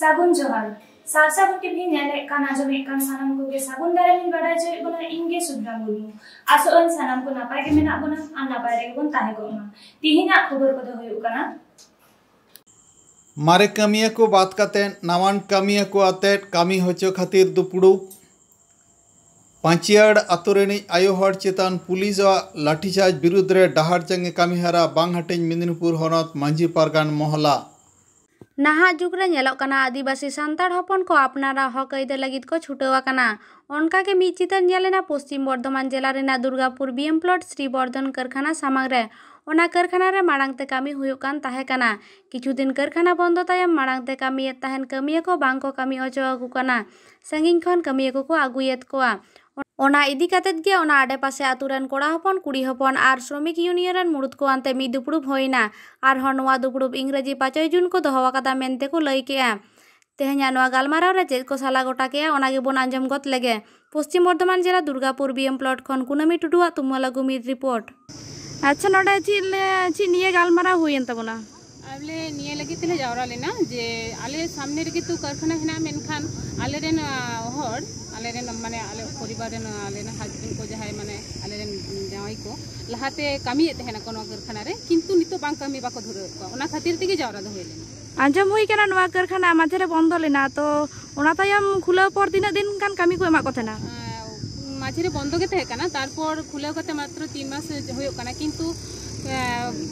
सागुन जोहार सार सागुन टीवी नेले काना जमे कान सानाम को के सागुन दारे मिन बाडा जे बना इंगे सुद्रा मुरमु आसोन सानाम को नापाय के मेना बना आ नापाय रे बन ताहे गोमा तिहिना खबर को दो हुयु काना मारे कमिया को बात करते नवान कमिया को आते कमी होचो खातिर दुपुड़ू पांचियाड़ आतुरेनी आयो हर चेतान पुलिस लाठीचार्ज विरुद्ध रे डहार चंगे कमीहारा बांग हटें मेदिनीपुर हनत मांझी पारगान मोहला नाहा जुगरे नेलोकना आदिवासी सांताड़ हपन को अपनारा हक अयदे लगित को छुटवाकना उनका के मिद चितर नेलेना पश्चिम बर्धमान जिला रेना दुर्गापुर बीएम प्लॉट श्री बर्धन कारखाना सामांग रे ओना कारखाना रे माड़ांगते कामी हुयुक कान ताहे कना किछु दिन कारखाना बंद तायम माड़ांगते कामियेत ताहेन कामिया को बांग को कामी अचो आगु कना संगिन खन कामिया को आगुयेत कोआ ओना इदी कातेत गे ओना आडे पासे आतुरेन कोड़ा हपन कुड़ी हपन आर श्रमिक यूनियन रेन मुड़ुद को आनते मिद दुपुड़ुब होइना आर हन नोआ दुपुड़ुब इंग्रेजी 5 जून को दोहवाकादा मेनते को लई केआ तेहेnya नोआ गालमाराव रे चेद को साला गोटा केआ ओनागे बोन आंजम गत लेगे पश्चिम बर्धमान जिला दुर्गापुर बीएम प्लॉट खन कुनामी टुडुआ तुमला गुमिर रिपोर्ट अच्छा नोडे ची निये गालमाराव हुयेन तबोना आले निये लगी तेले जावरा लेना जे आले सामने रे तू कारखाना हेना मेनखान आले रेन हर आले रेन माने आले परिवार रेन आले ना हस्बैंड को जहाय माने आले रेन जावाई को लहाते कामी तेहेना कोनो कारखाना रे किंतु नितो बांग कामी बाको धुरे को ओना खातिर तेगे जावरा दो होइलेना आंजम हुई केना नोआ कारखाना माझे रे बंद लेना तो ओना तायम खुला पर दिन दिन कान कामी को एमा को थेना माझे रे बंद के तहे कना तारपर खुला कते मात्र 3 मास होयो कना किंतु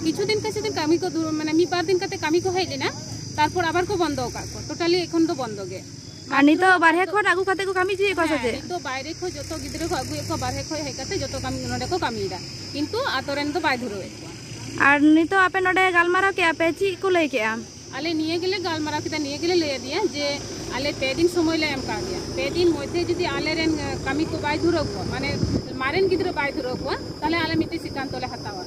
किछु दिन कामी को माने मी बार दिन कते कामी को हेलेना तारपर आबार को बंद का को टोटली एखन तो बंद गे आनी तो बारहे खन आगु कते को कामी जी को सजे तो बाहरे खो जतो गिदरे को आगु को बारहे खो हे कते जतो कामी नडे को कामीदा किंतु आतोरेन तो बाय धुरो आर नी तो आपे नडे गालमारा के आपे ची को लई के आले निये गेले गालमारा के निये गेले लय दिया जे आले 2 दिन समय ले एम का दिया 2 दिन मध्ये जदी आले रेन कामी को बाय धुरो को माने मारेन गिदरे बाय धुरो को ताले आले मिति सिद्धांत ले हतावा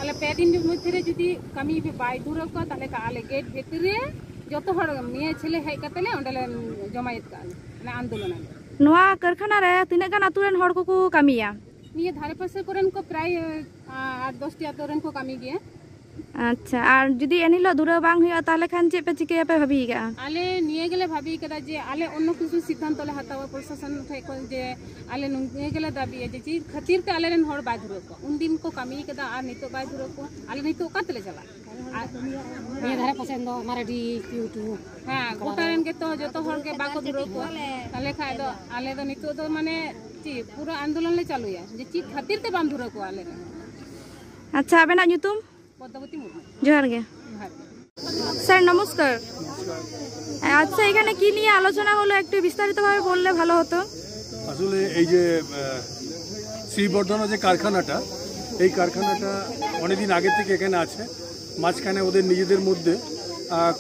आले 2 दिन मध्ये रे जदी कामी बे बाय धुरो को ताले का आले गेट भितरे जतो हर मिया छले हे कतले ओंडले जमायत का ना आंदोलन नोआ कारखाना रे तिने गान आतुरेन हर को कामिया निये धारे पासे कोरेन को प्राय 8-10 टी आतुरेन को कामी गया अच्छा और जदी एनिलो दूरा बांग हुआ ताले खान चे पे चिके पे भाबी गा आले निये गेले भाबी कदा जे आले अन्य किछु सिद्धांत ले हतावा प्रशासन ठे को जे आले निये गेले दाबी जे चीज खातिर ते आले रेन हर बाय धुरो को उन दिन को कामी कदा आ नितो बाय धुरो को आले नितो कातले चला निये धारे पसंद माराठी यूट्यूब हां गोटारेन के तो जतो हर के बाको धुरो को ताले खाय दो आले दो नितो तो माने ची पूरा आंदोलन ले चालू या जे चीज खातिर ते बांध धुरो को आले अच्छा आबेना ᱧᱩᱛᱩᱢ পদ্মাবতী মুর্মু জোহার গে স্যার নমস্কার আচ্ছা এখানে কি নিয়ে আলোচনা হলো একটু বিস্তারিতভাবে বললে ভালো হতো আসলে এই যে শ্রীবর্ধনা যে কারখানাটা এই কারখানাটা অনেকদিন আগে থেকে এখানে আছে মাঝখানে ওদের নিজেদের মধ্যে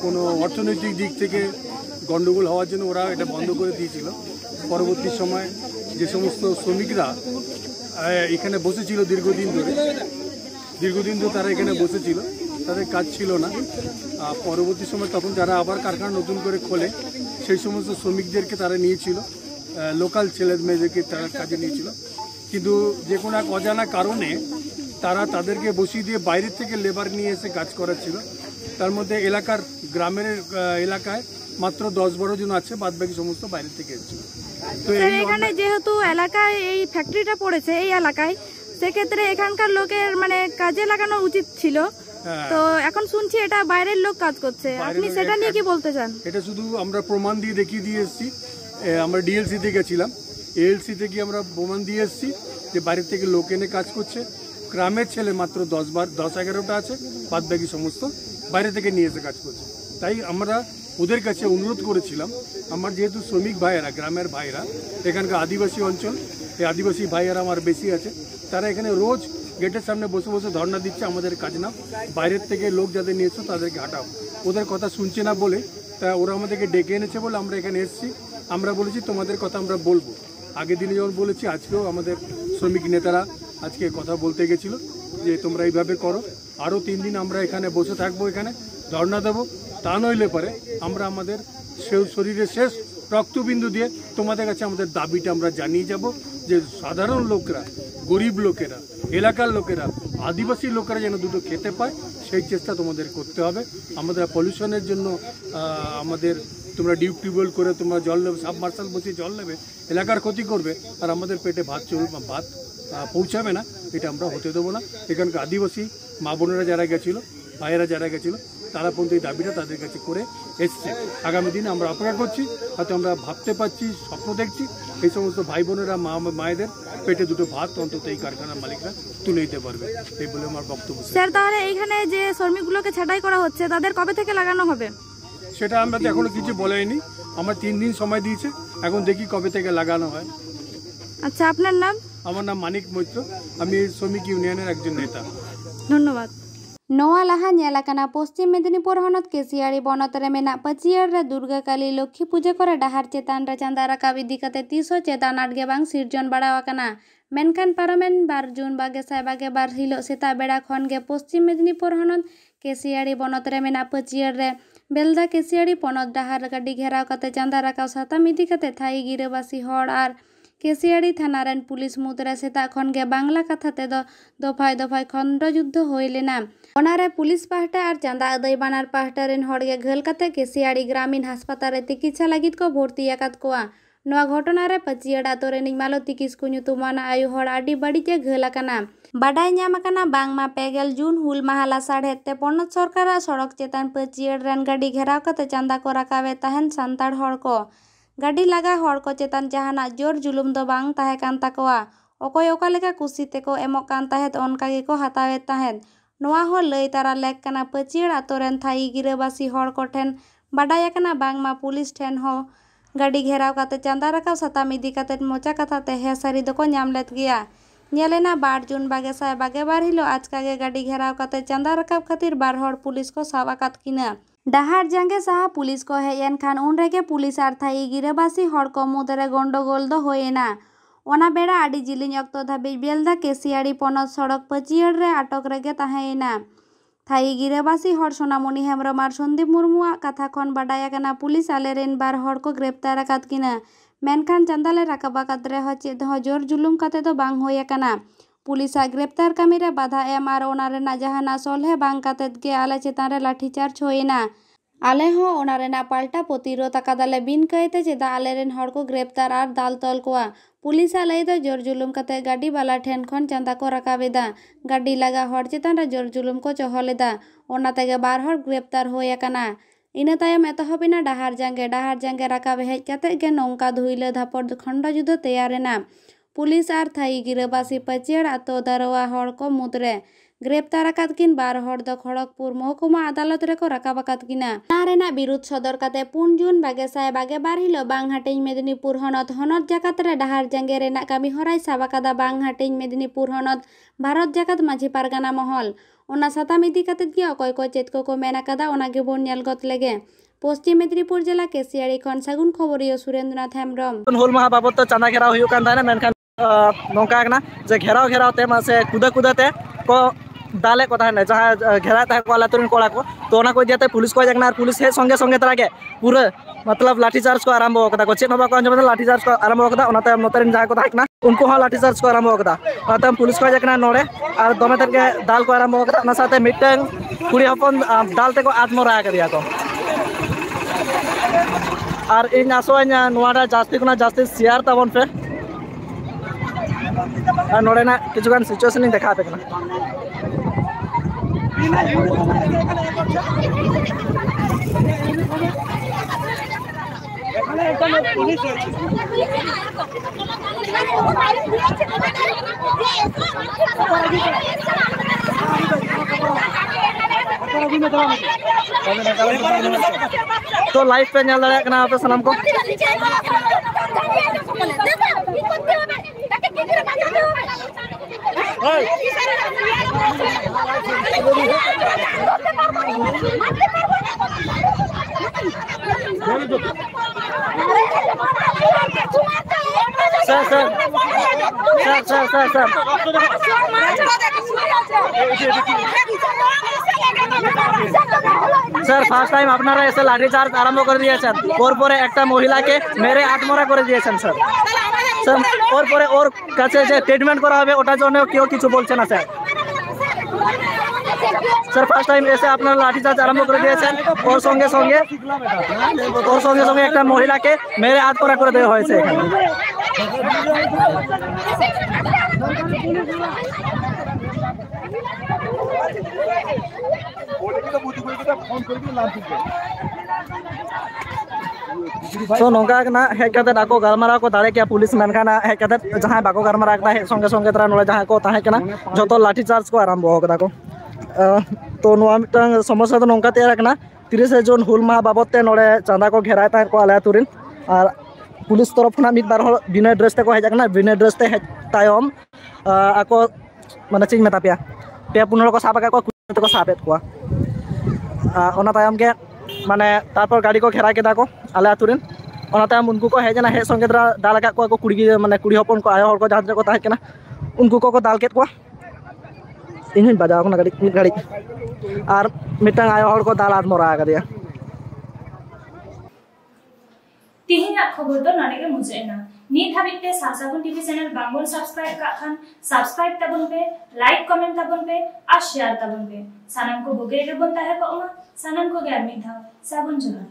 কোনো অর্থনৈতিক দিক থেকে গন্ডগোল হওয়ার জন্য ওরা এটা বন্ধ করে দিয়েছিল পরবর্তী সময় যে সমস্ত শ্রমিকরা এখানে বসেছিল দীর্ঘদিন ধরে তারা এখানে বসেছিল তাদের কাজ ছিল না পরবর্তী সময় তখন যারা আবার কারখানা নতুন করে খোলে সেই সমস্ত শ্রমিকদেরকে তারা নিয়েছিল লোকাল ছেলে মেয়েদেরকে তারা কাজে নিয়েছিল কিন্তু যে কোনো এক অজানা কারণে তারা তাদেরকে বসিয়ে দিয়ে বাইরে থেকে লেবার নিয়ে এসে কাজ করাচ্ছিল তার মধ্যে এলাকার গ্রামের এলাকায় মাত্র 10-12 জন আছে বাদবাকি সমস্ত বাইরে থেকে এসেছিল তো এখানে যেহেতু এলাকায় এই ফ্যাক্টরিটা পড়েছে এই এলাকায় সেক্ষেত্রে এখানকার লোকের মানে কাজে লাগানো উচিত ছিল তো এখন শুনছি এটা বাইরের লোক কাজ করছে আপনি সেটা নিয়ে কি বলতে চান এটা শুধু আমরা প্রমাণ দিয়ে দেখিয়ে দিয়ে এসেছি আমরা ডিএলসি তে গেছিলাম এএলসি তে গিয়ে আমরা প্রমাণ দিয়ে এসেছি যে বাইরে থেকে লোক এনে কাজ করছে গ্রামের ছেলে মাত্র 10-11টা আছে বাদবাকি সমস্ত বাইরে থেকে নিয়ে এসে কাজ করছে তাই আমরা ওদের কাছে অনুরোধ করেছিলাম আমার যেহেতু শ্রমিক ভাইয়েরা গ্রামের ভাইরা এখানকার আদিবাসী অঞ্চল এই আদিবাসী ভাইয়েরা আমার বেশি আছে তারা এখানে রোজ গেটের সামনে বসে বসে ধর্ণা দিচ্ছে আমাদের কাজ না বাইরের থেকে লোক যাদের নিয়েছো তাদেরকে হাঁটাও ওদের কথা শুনছে না বলে তা ওরা আমাদেরকে ডেকে এনেছে বলে আমরা এখানে এসেছি আমরা বলেছি তোমাদের কথা আমরা বলবো আগের দিনে যখন বলেছি আজকেও আমাদের শ্রমিক নেতারা আজকে কথা বলতে গেছিল যে তোমরা এইভাবে করো আরও 3 দিন আমরা এখানে বসে থাকবো এখানে ধর্ণা দেবো তা নইলে পরে আমরা আমাদের শরীরের শেষ রক্তবিন্দু দিয়ে তোমাদের কাছে আমাদের দাবিটা আমরা জানিয়ে যাব যে সাধারণ লোকরা গরিব লোকেরা এলাকার লোকেরা আদিবাসী লোকেরা যেন দুটো খেতে পায় সেই চেষ্টা তোমাদের করতে হবে। আমাদের পলিউশনের জন্য আমাদের তোমরা টিউবওয়েল করে তোমরা জল নেবে, সাবমার্সাল বসিয়ে জল নেবে, এলাকার ক্ষতি করবে, আর আমাদের পেটে ভাত পৌঁছাবে না, এটা আমরা হতে দেবো না। এখানকার আদিবাসী মা বোনেরা যারা গেছিলো, ভাইয়েরা যারা গেছিলো, তারা পর্যন্ত এই দাবিটা তাদের কাছে করে এসছে। আগামী দিনে আমরা অপেক্ষা করছি, হয়তো আমরা ভাবতে পারছি, স্বপ্ন দেখছি, এই সমস্ত ভাই বোনেরা মায়েদের পেটে দুটো ভাত অন্তত এই কারখানার মালিকরা তুলে দিতে পারবে, এই বলে আমার বক্তব্য। স্যার, তাহলে এইখানে যে শ্রমিকগুলোকে ছাঁটাই করা হচ্ছে তাদের কবে থেকে লাগানো হবে? সেটা আমরা তো এখনো কিছু বলেইনি, আমরা 3 দিন সময় দিয়েছে, এখন দেখি কবে থেকে লাগানো হয়। আচ্ছা, আপনার নাম? আমার নাম মানিক মৈত্র, আমি শ্রমিক ইউনিয়নের একজন নেতা। ধন্যবাদ। नोआ लहा नेलाकना पश्चिम मेदिनीपुर हनत केसियाड़ी बनतरे मेना पचियर रे दुर्गा काली लक्ष्मी पूजा करे डाहार चेतान रे चांदा राकाब इदी कते 300 चेतान आटगे बांग सिरजन बाड़ावाकना। मेनखान पारमेन 12 जून 2022 हिलो सेता बेड़ा खन गे पश्चिम मेदिनीपुर हनत केसियाड़ी बनतरे मेना पचियर रे बेलदा केसियाड़ी पनत डाहार गाड़ी घेराव कते चांदा राकाब साताम इदी कते थाई गिरेबासी हड़ आर केसियाड़ी थाना रेन पुलिस मुद्रा सेता खन गे बांगला कथा ते दफाय दफाय खंड युद्ध होय लेना। ओनारे पुलिस पाहटा और चांदा अदय बानार पाहटा रेन हड़गे घल कते केसियाड़ी ग्रामीण हासपाताल रे चिकित्सा लगित को भर्ती आकाद कोआ। नोआ घटना रे पचियाड़ा तो रे मालती किस्कु ᱧᱩᱛᱩᱢᱟᱱ आयु हड़ आडी बड़ीते घल आकाना। बाडाय ᱧᱟᱢ आकाना बांगमा 20 जून हुल माहाला साढ़ेते पन्नत सरकार सड़क चेतान पचियाड़ रेन गाड़ी घेराव कते चांदा को राकावे ताहेन सांताड़ हड़ को। गाड़ी लगा हड़ को चेतान जहाना जोर जुलुम दो बांग ताहे कान ताकोआ। अकय ओका लेका कुसी तेको एमोक कान ताहेत ओनका गेको हातावेत ताहेत। नोआ हो लई तारा लेक काना पचियाड़ आतो रेन थाई गिराबासी हड़ को ठेन बाडाय आकाना बांगमा पुलिस ठेन हो गाड़ी घेराव काते चांदा राकाव साताम इदी काते मोचा कथा ते हे सारी दको ᱧᱟᱢ लेत गिया। ᱧᱮᱞᱮᱱᱟ 12 जून 2022 हिलो आचकागे गाड़ी घेराव काते चांदा राकाब खातिर 12 हड़ पुलिस को साब आकाद किना। डाहार जांगे साहा पुलिस को हेजन खान उन रेगे पुलिस आर थाई गिराबासी हड़ को मुदरे गंडगोल दो होयेना। ओना बेड़ा आडी जिलिङ अक्तो धाबिज बेलदा केसियाड़ी पनत सड़क पचियाड़ रे आटक रेगे ताहेना। थाई गिराबासी हड़ सोनामणि हेम्ब्रम आर सन्दीप मुर्मुआ कथा खन बाडाय आकाना पुलिस आलेरेन 12 हड़ को ग्रेप्तार आकाद किना। मेनखान चांदाले राकाब आकाद रे चेद हो जोर जुलुम काते दो बांग होय आकाना। पुलिस ग्रेप्तार कामी रे बाधा एम आर ओना रेना जहाना सोलहे बांग काते गे आले चेतान रे लाठीचार्ज होयेना। आले हो ओना रेना पाल्टा प्रतिरोध आकादाले बिन कहते चेदा आलेरेन हड़ को ग्रेप्तार आर दाल तल कोआ। पुलिस लई दो जोर जुलुम कते गाड़ी बाला ठेन खन चांदा को राकाबेदा। गाड़ी लगा हड़ चेतान रे जोर जुलुम को चहलेदा। ओना तेगे 12 हड़ ग्रेप्तार होय आकाना। इना तायम एतहबिना डाहार जांगे राकाब हेज कते गे नौका धुइले धापड़ खंड युद्ध तैयारेना। पुलिस आर थाई गिराबासी पचियाड़ आतो दारोआ हड़ को मुद्रे ग्रेप्तार आकाद किन 12 हड़ दो खड़गपुर महकुमा आदालत रे को राकाब आकाद किना। नारेना विरुद्ध सदर कते 5 जून 2022 हिलो बांगहाटिन मेदिनीपुर हनत जाकात रे डाहार जांगे रेना कामी हराय साबाकादा बांगहाटिन मेदिनीपुर हनत भारत जाकात माझी पारगाना महल। ओना साताम इदी काते गे अकय को चेत को मेन आकादा ओना गे बोन नेल गत लेगे। पश्चिम मेदिनीपुर जिला केसियाड़ी खन सागुन खबरियो सुरेंद्रनाथ हेम्ब्रम। हुल माहा बाबत तो चांदा घेराव हुयुग कान ताहेना मेनखान नौका आकना जे घेराव ते मासे कुदा को दाले को ताहेना जहां घेरा ताहे को आलातुरिन कोड़ा को तो ओना को जेते पुलिस को जागना पुलिस हे संगे तारा के पूरा मतलब लाठीचार्ज को आरंभ होकदा को चेन बा को अंजम लाठीचार्ज को आरंभ होकदा ओनाते नोतरिन जहां को ताहेना उनको हा लाठीचार्ज को आरंभ होकदा। ओनाते पुलिस को जागना नोडे आर दोमे तरके दाल को आरंभ होकदा। ओना साथे मिटन कुड़ी हपन दाल ते को आत्मरा करिया को आर इन आसोया नोवाडा जास्ती खुना जास्ती शेयर ताबन पे आर नोडेना किछुगान सिचुएशन इन देखा पेकना। तो लाइव पे नल दाड़ा कना आपे सलाम को सर फार्स्ट टाइम अपनारा ऐसे लाठीचार्ज आरम्भ कर दिए और एक महिला के मेरे आत्मरा कर दिए सर और काছে যে ট্রিটমেন্ট করা হবে ওটার জন্য কেউ কিছু বলছে না স্যার। सर फर्स्ट टाइम ऐसे अपना लाठीचार्ज आरम्भ कर दिए और संगे संगे एक महिला के मेरे हाथ पर कर देওয়া হয়েছে तो नौका हेज को गलमारा को दाड़े क्या पुलिस मेनखान हेज जहाँ बाको गलमारा संगे संगे तरा नोड़े जहाँ को तहें जो लाठीचार्ज को आरम्भ को तो समस्या तो नौका तैयार 30 जून हुल माह बाबदते नोड़े चांदा को घेराय तहें को आले आतुरिन और पुलिस तरफ खुना मिद बार बिना ड्रेस ते को हेजना बिना ड्रेस ते हेज तायम आको माने चिंग मेता पे 15 को साब को को साबेत को ओना तायम के माने तारपर गाड़ी को घेरा केदा को आले आतुरिन ओना तायम उनको को हेजना हे संगे दाल का को कुड़ी माने कुड़ी हपन को आयो हर को जहां को ताहे केना उनको को दाल केत को इन बजाव को गाड़ी मिद गाड़ी और मिटang आयो हर को दाल आद मोरा का दिया तिहिना खबर दो नाडे के मुजेना नीट हाबिते सासागुन टीवी चैनल बांगबन सब्सक्राइब का खान सब्सक्राइब तबन पे लाइक कमेंट तबन पे और शेयर तबन पे सानम को बुगे रे बनता है को सानम को गैर मिधा साबुन जुला